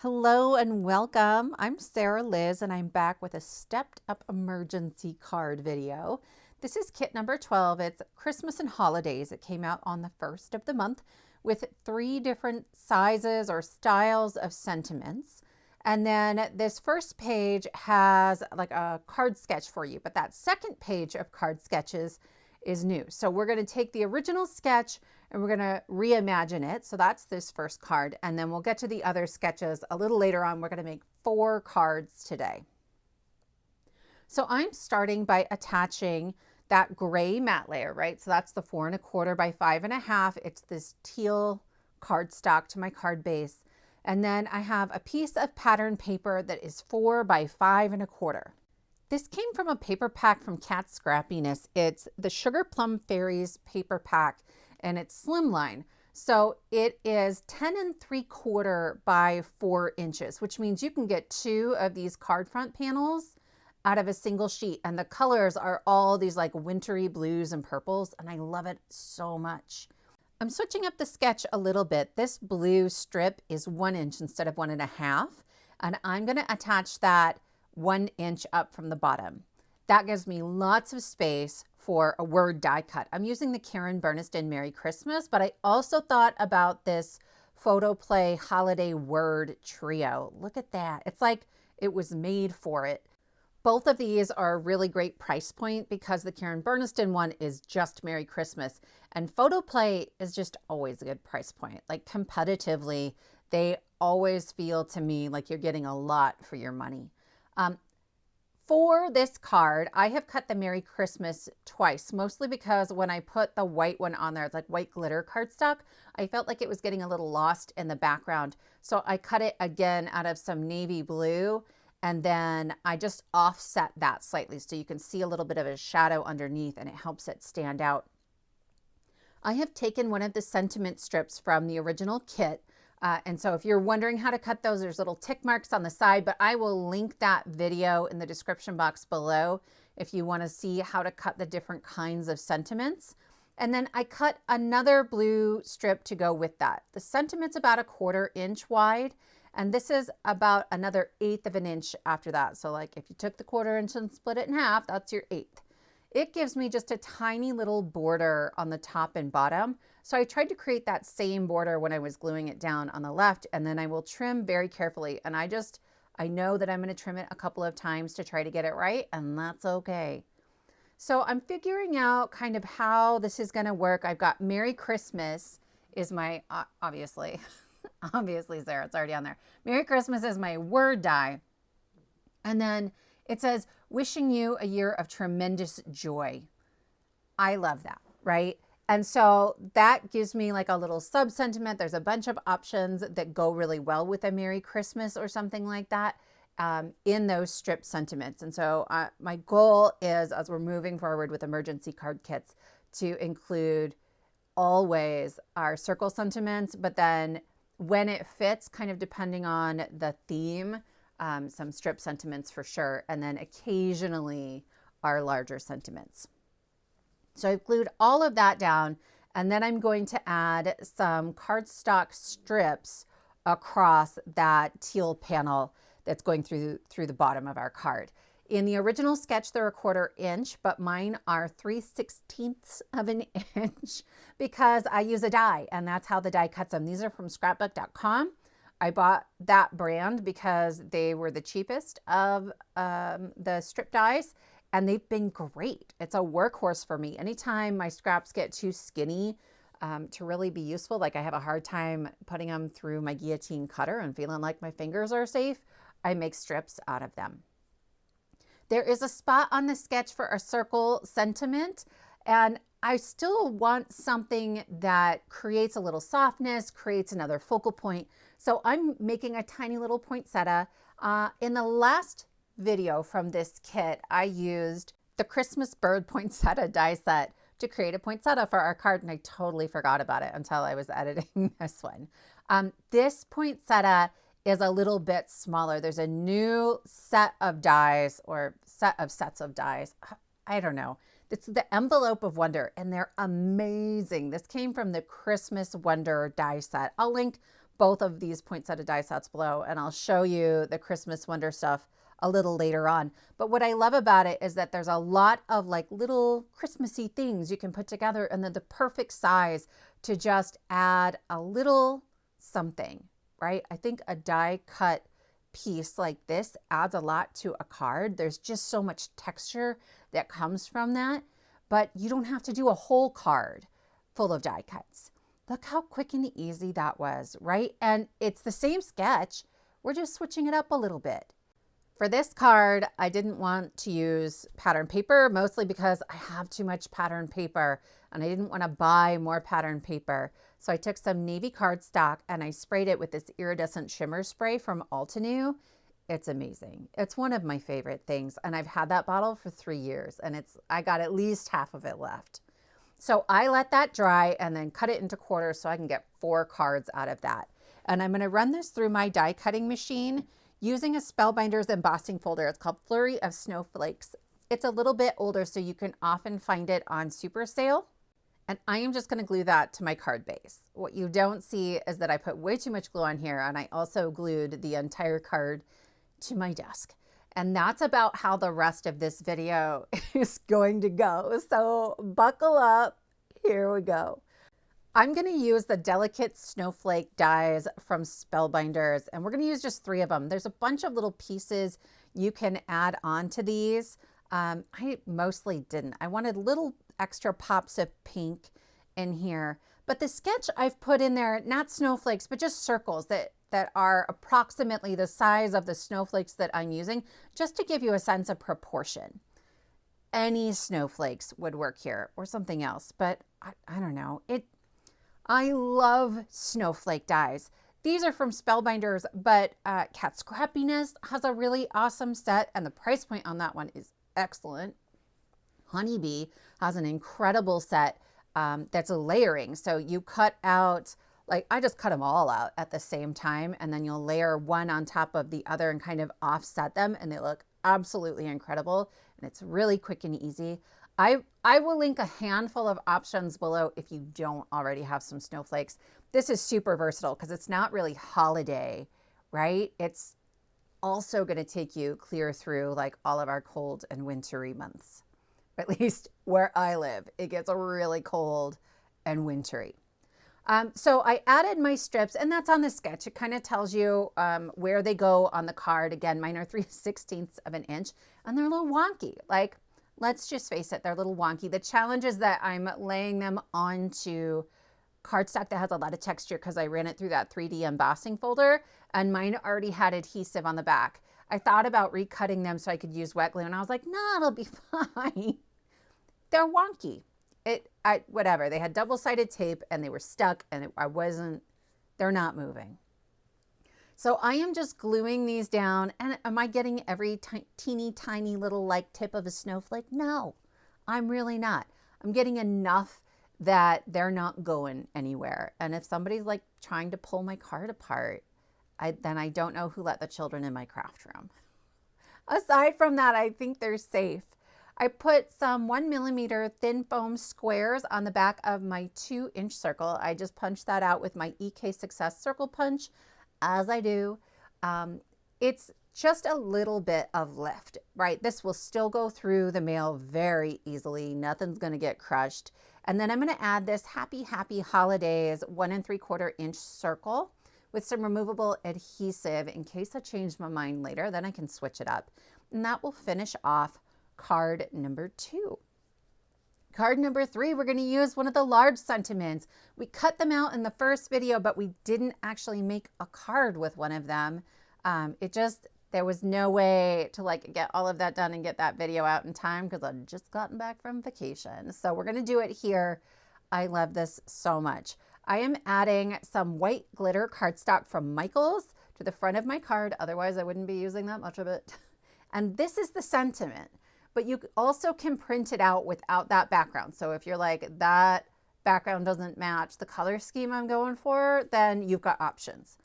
Hello and welcome. I'm Sarah Liz and I'm back with a stepped up emergency card video. This is kit number 12. It's Christmas and holidays. It came out on the 1st of the month with 3 different sizes or styles of sentiments. And then this first page has like a card sketch for you, but that second page of card sketches is new. So we're going to take the original sketch and we're going to reimagine it. So that's this first card. And then we'll get to the other sketches a little later on. We're going to make 4 cards today. So I'm starting by attaching that gray matte layer, right? So that's the 4 1/4 by 5 1/2. It's this teal cardstock to my card base. And then I have a piece of pattern paper that is 4 by 5 1/4. This came from a paper pack from Cat Scrappiness. It's the Sugar Plum Fairies paper pack and it's Slimline. So it is 10 3/4 by 4 inches, which means you can get 2 of these card front panels out of a single sheet. And the colors are all these like wintry blues and purples. And I love it so much. I'm switching up the sketch a little bit. This blue strip is 1 inch instead of 1 1/2. And I'm going to attach that 1 inch up from the bottom. That gives me lots of space for a word die cut. I'm using the Burniston Merry Christmas, but I also thought about this Photo Play Holiday Word Trio. Look at that. It's like it was made for it. Both of these are a really great price point because the Burniston one is just Merry Christmas and Photo Play is just always a good price point. Like competitively, they always feel to me like you're getting a lot for your money. For this card, I have cut the Merry Christmas twice, mostly because when I put the white one on there, it's like white glitter cardstock, I felt like it was getting a little lost in the background. So I cut it again out of some navy blue, and then I just offset that slightly so you can see a little bit of a shadow underneath and it helps it stand out. I have taken one of the sentiment strips from the original kit. And so if you're wondering how to cut those, there's little tick marks on the side, but I will link that video in the description box below if you want to see how to cut the different kinds of sentiments. And then I cut another blue strip to go with that. The sentiment's about 1/4 inch wide, and this is about another 1/8 of an inch after that. So like if you took the 1/4 inch and split it in half, that's your 1/8. It gives me just a tiny little border on the top and bottom. So I tried to create that same border when I was gluing it down on the left, and then I will trim very carefully. And I know that I'm going to trim it a couple of times to try to get it right, and that's okay. So I'm figuring out kind of how this is going to work. I've got Merry Christmas is my, obviously, Sarah, it's already on there. Merry Christmas is my word die. And then it says, wishing you a year of tremendous joy. I love that, right? And so that gives me like a little sub sentiment. There's a bunch of options that go really well with a Merry Christmas or something like that in those strip sentiments. And so my goal is, as we're moving forward with emergency card kits, to include always our circle sentiments, but then when it fits, kind of depending on the theme, some strip sentiments for sure, and then occasionally our larger sentiments. So I've glued all of that down, and then I'm going to add some cardstock strips across that teal panel that's going through the bottom of our card. In the original sketch, they're 1/4 inch, but mine are 3/16 of an inch because I use a die, and that's how the die cuts them. These are from scrapbook.com. I bought that brand because they were the cheapest of the strip dies, and they've been great. It's a workhorse for me. Anytime my scraps get too skinny to really be useful, like I have a hard time putting them through my guillotine cutter and feeling like my fingers are safe, I make strips out of them. There is a spot on the sketch for a circle sentiment, and I still want something that creates a little softness, creates another focal point. So I'm making a tiny little poinsettia. In the last video from this kit, I used the Christmas bird poinsettia die set to create a poinsettia for our card, and I totally forgot about it until I was editing this one. This poinsettia is a little bit smaller. There's a new set of dies or sets of dies. I don't know. It's the Envelope of Wonder, and they're amazing. This came from the Christmas Wonder die set. I'll link both of these poinsettia die sets below, and I'll show you the Christmas Wonder stuff a little later on. But what I love about it is that there's a lot of like little Christmassy things you can put together, and then the perfect size to just add a little something, right? I think a die cut piece like this adds a lot to a card. There's just so much texture that comes from that, but you don't have to do a whole card full of die cuts. Look how quick and easy that was, right? And it's the same sketch. We're just switching it up a little bit. For this card, I didn't want to use pattern paper, mostly because I have too much pattern paper and I didn't want to buy more pattern paper. So I took some navy cardstock and I sprayed it with this iridescent shimmer spray from Altenew. It's amazing. It's one of my favorite things. And I've had that bottle for 3 years and I got at least half of it left. So I let that dry and then cut it into quarters so I can get 4 cards out of that. And I'm going to run this through my die cutting machine using a Spellbinders embossing folder. It's called Flurry of Snowflakes. It's a little bit older, so you can often find it on super sale. And I am just going to glue that to my card base. What you don't see is that I put way too much glue on here, and I also glued the entire card to my desk. And that's about how the rest of this video is going to go. So buckle up. Here we go. I'm going to use the delicate snowflake dies from Spellbinders, and we're going to use just 3 of them. There's a bunch of little pieces you can add on to these. I mostly didn't. I wanted little extra pops of pink in here, but the sketch I've put in there, not snowflakes, but just circles that are approximately the size of the snowflakes that I'm using, just to give you a sense of proportion. Any snowflakes would work here or something else, but I don't know. I love snowflake dies. These are from Spellbinders, but Cat Scrappiness has a really awesome set, and the price point on that one is excellent. Honeybee has an incredible set that's a layering. So you cut out, like I just cut them all out at the same time, and then you'll layer one on top of the other and kind of offset them, and they look absolutely incredible. And it's really quick and easy. I will link a handful of options below if you don't already have some snowflakes. This is super versatile because it's not really holiday, right? It's also going to take you clear through like all of our cold and wintry months. At least where I live, it gets really cold and wintry. So I added my strips, and that's on the sketch. It kind of tells you where they go on the card. Again, mine are 3/16 of an inch, and they're a little wonky. Like, let's just face it, they're a little wonky. The challenge is that I'm laying them onto cardstock that has a lot of texture because I ran it through that 3D embossing folder, and mine already had adhesive on the back. I thought about recutting them so I could use wet glue, and I was like, no, it'll be fine. They're wonky. Whatever. They had double-sided tape and they were stuck, and they're not moving. So I am just gluing these down. And am I getting every teeny tiny little like tip of a snowflake? No, I'm really not. I'm getting enough that they're not going anywhere. And if somebody's like trying to pull my card apart, then I don't know who let the children in my craft room. Aside from that, I think they're safe. I put some 1mm thin foam squares on the back of my 2-inch circle. I just punched that out with my EK Success circle punch, as I do. It's just a little bit of lift, right? This will still go through the mail very easily. Nothing's going to get crushed. And then I'm going to add this Happy Holidays 1 3/4 inch circle with some removable adhesive in case I change my mind later. Then I can switch it up. And that will finish off card number 2. Card number 3, we're going to use one of the large sentiments. We cut them out in the first video, but we didn't actually make a card with one of them. There was no way to like get all of that done and get that video out in time because I'd just gotten back from vacation. So we're going to do it here. I love this so much. I am adding some white glitter cardstock from Michaels to the front of my card. Otherwise, I wouldn't be using that much of it. And this is the sentiment. But you also can print it out without that background. So if you're like, that background doesn't match the color scheme I'm going for, then you've got options.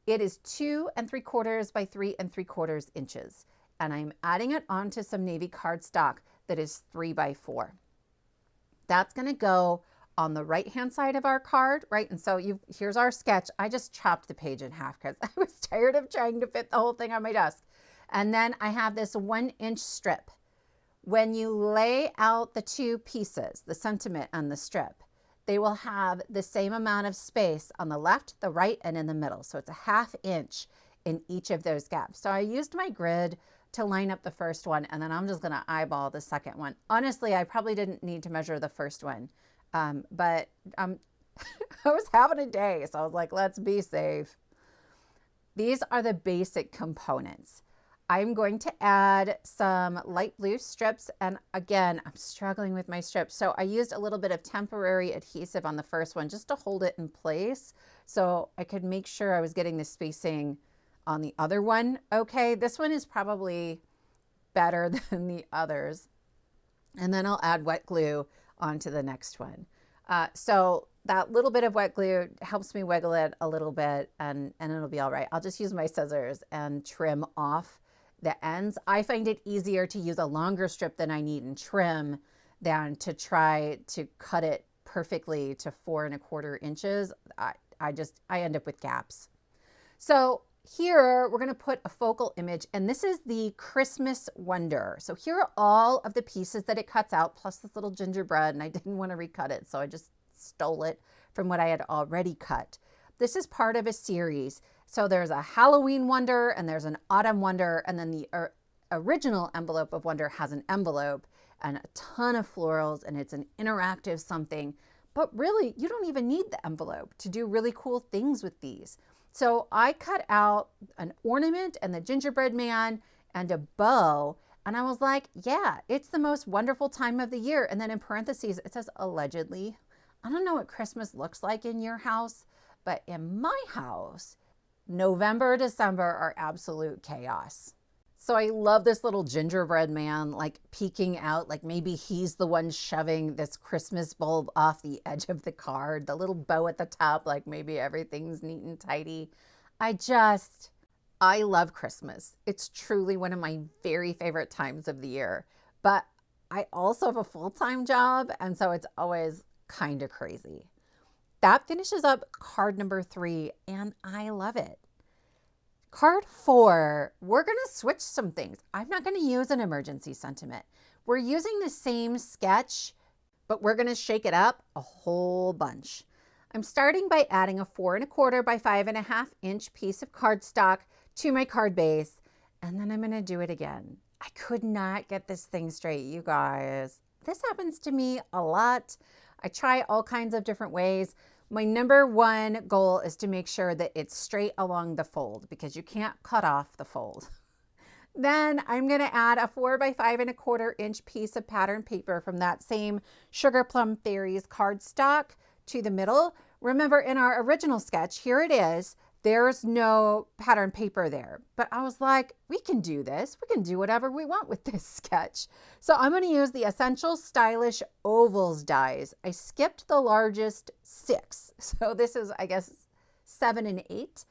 It is 2 3/4 by 3 3/4 inches. And I'm adding it onto some navy cardstock that is 3 by 4. That's going to go on the right-hand side of our card, right? And so here's our sketch. I just chopped the page in half because I was tired of trying to fit the whole thing on my desk. And then I have this 1-inch strip. When you lay out the two pieces, the sentiment and the strip, they will have the same amount of space on the left, the right, and in the middle. So it's a 1/2 inch in each of those gaps. So I used my grid to line up the first one, and then I'm just gonna eyeball the second one. Honestly, I probably didn't need to measure the first one, but I was having a day, so I was like, let's be safe. These are the basic components. I'm going to add some light blue strips, and again, I'm struggling with my strips. So I used a little bit of temporary adhesive on the first one just to hold it in place so I could make sure I was getting the spacing on the other one. Okay, this one is probably better than the others. And then I'll add wet glue onto the next one. So that little bit of wet glue helps me wiggle it a little bit, and it'll be all right. I'll just use my scissors and trim off the ends. I find it easier to use a longer strip than I need and trim than to try to cut it perfectly to 4 1/4 inches. I end up with gaps. So here we're going to put a focal image, and this is the Christmas Wonder. So here are all of the pieces that it cuts out, plus this little gingerbread, and I didn't want to recut it, so I just stole it from what I had already cut. This is part of a series. So there's a Halloween Wonder, and there's an Autumn Wonder, and then the original envelope of Wonder has an envelope and a ton of florals, and it's an interactive something. But really, you don't even need the envelope to do really cool things with these. So I cut out an ornament and the gingerbread man and a bow, and I was like, yeah, it's the most wonderful time of the year. And then in parentheses, it says allegedly. I don't know what Christmas looks like in your house, but in my house, November, December are absolute chaos. So I love this little gingerbread man like peeking out, like maybe he's the one shoving this Christmas bulb off the edge of the card, the little bow at the top, like maybe everything's neat and tidy. I love Christmas. It's truly one of my very favorite times of the year, but I also have a full-time job, and so it's always kind of crazy. That finishes up card number 3, and I love it. Card 4, we're going to switch some things. I'm not going to use an emergency sentiment. We're using the same sketch, but we're going to shake it up a whole bunch. I'm starting by adding a 4 1/4 by 5 1/2 inch piece of cardstock to my card base, and then I'm going to do it again. I could not get this thing straight, you guys. This happens to me a lot. I try all kinds of different ways. My number one goal is to make sure that it's straight along the fold, because you can't cut off the fold. Then I'm going to add a 4 by 5 1/4 inch piece of pattern paper from that same Sugar Plum Fairies cardstock to the middle. Remember, in our original sketch, here it is. There's no pattern paper there, but I was like, we can do this. We can do whatever we want with this sketch. So I'm going to use the Essential Stylish Ovals dies. I skipped the largest 6. So this is, I guess, 7 and 8.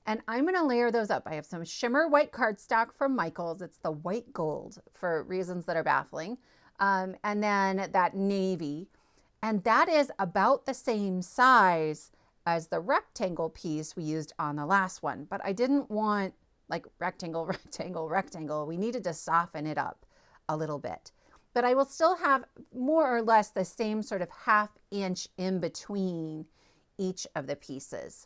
And I'm going to layer those up. I have some Shimmer white cardstock from Michaels. It's the white gold for reasons that are baffling. And then that navy. And that is about the same size as the rectangle piece we used on the last one, but I didn't want like rectangle, rectangle, rectangle. We needed to soften it up a little bit, but I will still have more or less the same sort of 1/2 inch in between each of the pieces.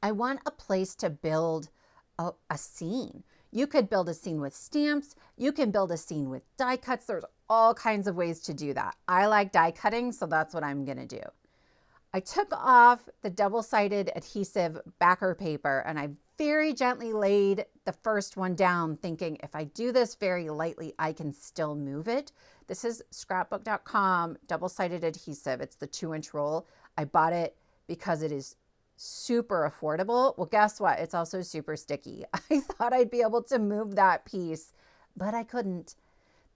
I want a place to build a scene. You could build a scene with stamps. You can build a scene with die cuts. There's all kinds of ways to do that. I like die cutting, so that's what I'm gonna do. I took off the double-sided adhesive backer paper, and I very gently laid the first one down, thinking if I do this very lightly, I can still move it. This is scrapbook.com double-sided adhesive. It's the 2-inch roll. I bought it because it is super affordable. Well, guess what? It's also super sticky. I thought I'd be able to move that piece, but I couldn't.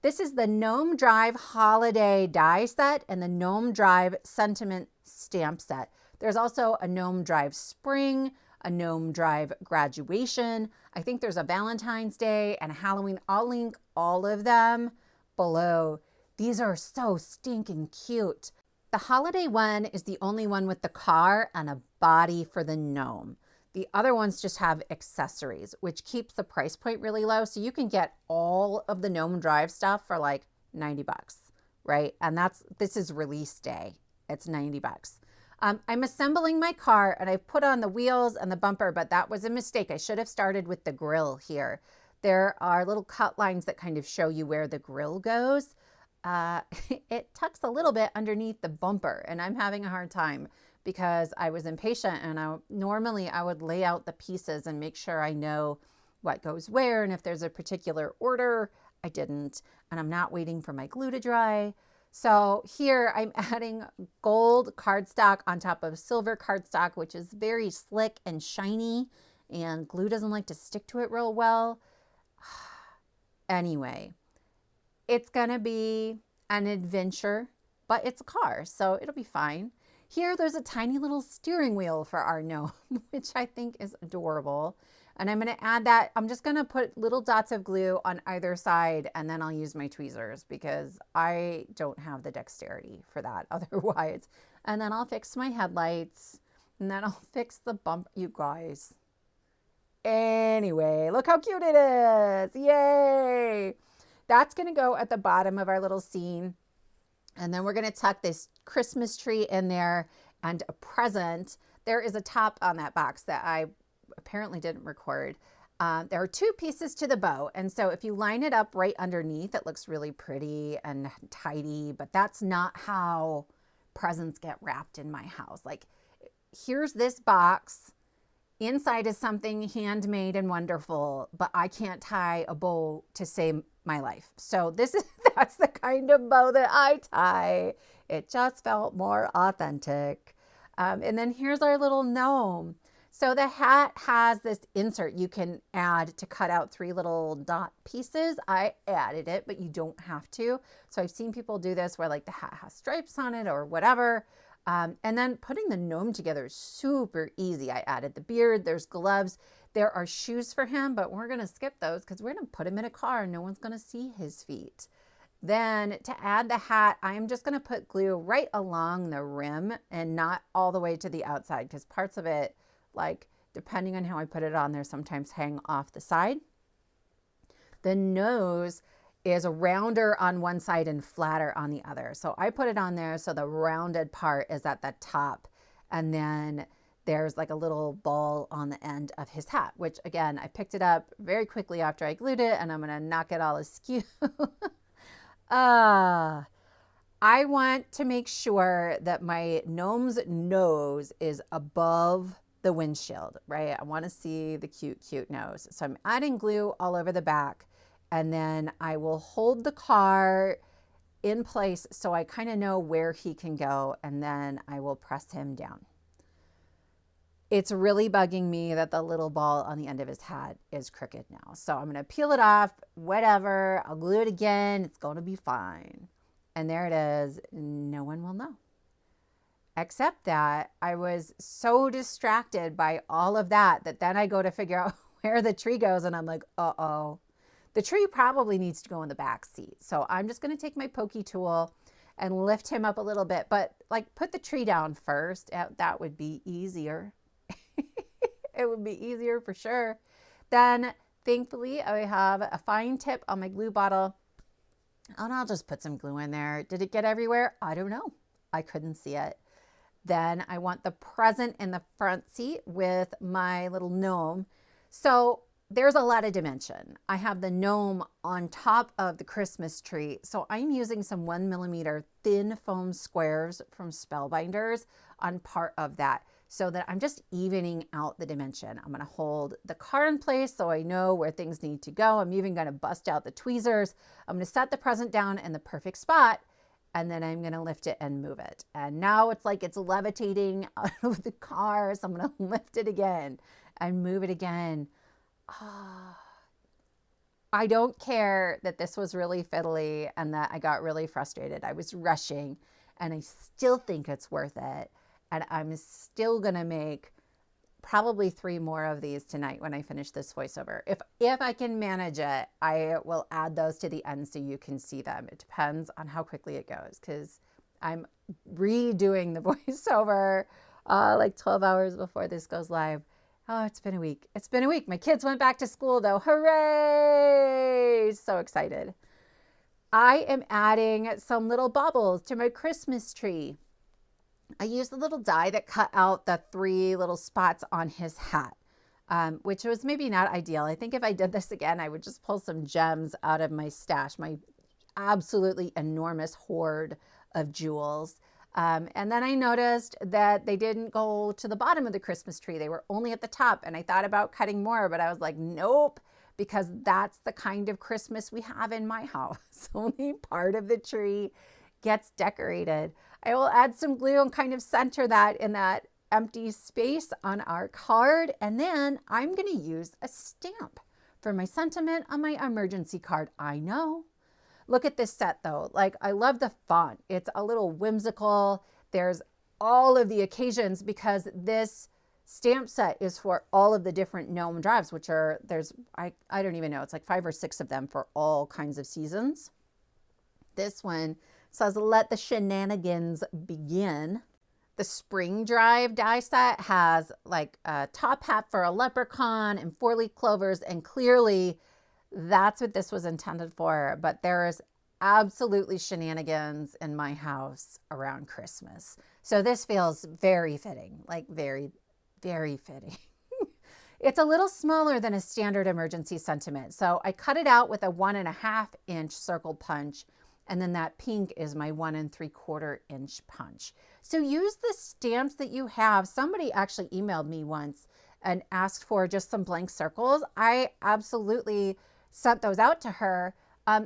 This is the Gnome Drive Holiday die set and the Gnome Drive Sentiment stamp set. There's also a Gnome Drive Spring, a Gnome Drive Graduation. I think there's a Valentine's Day and a Halloween. I'll link all of them below. These are so stinking cute. The holiday one is the only one with the car and a body for the gnome. The other ones just have accessories, which keeps the price point really low. So you can get all of the Gnome Drive stuff for like 90 bucks, right? And this is release day. It's 90 bucks. I'm assembling my car and I put on the wheels and the bumper, but that was a mistake. I should have started with the grill here. There are little cut lines that kind of show you where the grill goes. It tucks a little bit underneath the bumper and I'm having a hard time because I was impatient and normally I would lay out the pieces and make sure I know what goes where, and if there's a particular order, I didn't, and I'm not waiting for my glue to dry. So here I'm adding gold cardstock on top of silver cardstock, which is very slick and shiny, and glue doesn't like to stick to it real well. Anyway, it's gonna be an adventure, but it's a car, so it'll be fine. Here, there's a tiny little steering wheel for our gnome, which I think is adorable. And I'm going to add that. I'm just going to put little dots of glue on either side, and then I'll use my tweezers because I don't have the dexterity for that otherwise. And then I'll fix my headlights, and then I'll fix the bump, you guys. Anyway, look how cute it is. Yay! That's going to go at the bottom of our little scene. And then we're going to tuck this Christmas tree in there and a present. There is a top on that box that I apparently didn't record. There are two pieces to the bow. And so if you line it up right underneath, it looks really pretty and tidy, but that's not how presents get wrapped in my house. Like, here's this box. Inside is something handmade and wonderful, but I can't tie a bow to save my life. So that's the kind of bow that I tie. It just felt more authentic. And then here's our little gnome. So the hat has this insert you can add to cut out 3 little dot pieces. I added it, but you don't have to. So I've seen people do this where like the hat has stripes on it or whatever. And then putting the gnome together is super easy. I added the beard, there's gloves, there are shoes for him, but we're gonna skip those because we're gonna put him in a car and no one's gonna see his feet. Then to add the hat, I'm just gonna put glue right along the rim and not all the way to the outside because parts of it, like depending on how I put it on there, sometimes hang off the side. The nose is rounder on one side and flatter on the other. So I put it on there so the rounded part is at the top, and then there's like a little ball on the end of his hat, which again, I picked it up very quickly after I glued it and I'm gonna knock it all askew. I want to make sure that my gnome's nose is above the windshield, right? I wanna see the cute, cute nose. So I'm adding glue all over the back. And then I will hold the car in place so I kind of know where he can go, and then I will press him down. It's really bugging me that the little ball on the end of his hat is crooked now. So I'm going to peel it off, whatever. I'll glue it again. It's going to be fine. And there it is. No one will know. Except that I was so distracted by all of that then I go to figure out where the tree goes, and I'm like, uh-oh. The tree probably needs to go in the back seat. So I'm just going to take my pokey tool and lift him up a little bit, but like put the tree down first. That would be easier. It would be easier for sure. Then thankfully I have a fine tip on my glue bottle, and I'll just put some glue in there. Did it get everywhere? I don't know. I couldn't see it. Then I want the present in the front seat with my little gnome. So there's a lot of dimension. I have the gnome on top of the Christmas tree. So I'm using some 1mm thin foam squares from Spellbinders on part of that so that I'm just evening out the dimension. I'm gonna hold the car in place so I know where things need to go. I'm even gonna bust out the tweezers. I'm gonna set the present down in the perfect spot, and then I'm gonna lift it and move it. And now it's like it's levitating out of the car. So I'm gonna lift it again and move it again. I don't care that this was really fiddly and that I got really frustrated. I was rushing, and I still think it's worth it. And I'm still gonna make probably 3 more of these tonight when I finish this voiceover. If I can manage it, I will add those to the end so you can see them. It depends on how quickly it goes because I'm redoing the voiceover like 12 hours before this goes live. Oh, it's been a week. It's been a week. My kids went back to school though. Hooray! So excited. I am adding some little baubles to my Christmas tree. I used the little die that cut out the 3 little spots on his hat, which was maybe not ideal. I think if I did this again, I would just pull some gems out of my stash, my absolutely enormous hoard of jewels. And then I noticed that they didn't go to the bottom of the Christmas tree. They were only at the top. And I thought about cutting more, but I was like, nope, because that's the kind of Christmas we have in my house. Only part of the tree gets decorated. I will add some glue and kind of center that in that empty space on our card. And then I'm going to use a stamp for my sentiment on my emergency card. I know. Look at this set though. Like, I love the font. It's a little whimsical. There's all of the occasions because this stamp set is for all of the different gnome drives, which are, I don't even know, it's like 5 or 6 of them for all kinds of seasons. This one says, let the shenanigans begin. The spring drive die set has like a top hat for a leprechaun and 4-leaf clovers, and clearly that's what this was intended for. But there is absolutely shenanigans in my house around Christmas. So this feels very fitting, like very, very fitting. It's a little smaller than a standard emergency sentiment. So I cut it out with a 1.5-inch circle punch. And then that pink is my 1 3/4-inch punch. So use the stamps that you have. Somebody actually emailed me once and asked for just some blank circles. I absolutely sent those out to her.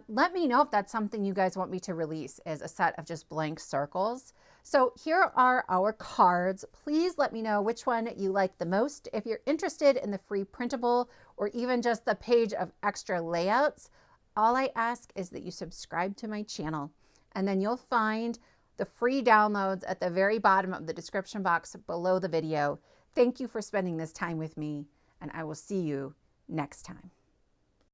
Let me know if that's something you guys want me to release, is a set of just blank circles. So here are our cards. Please let me know which one you like the most. If you're interested in the free printable or even just the page of extra layouts, all I ask is that you subscribe to my channel, and then you'll find the free downloads at the very bottom of the description box below the video. Thank you for spending this time with me, and I will see you next time.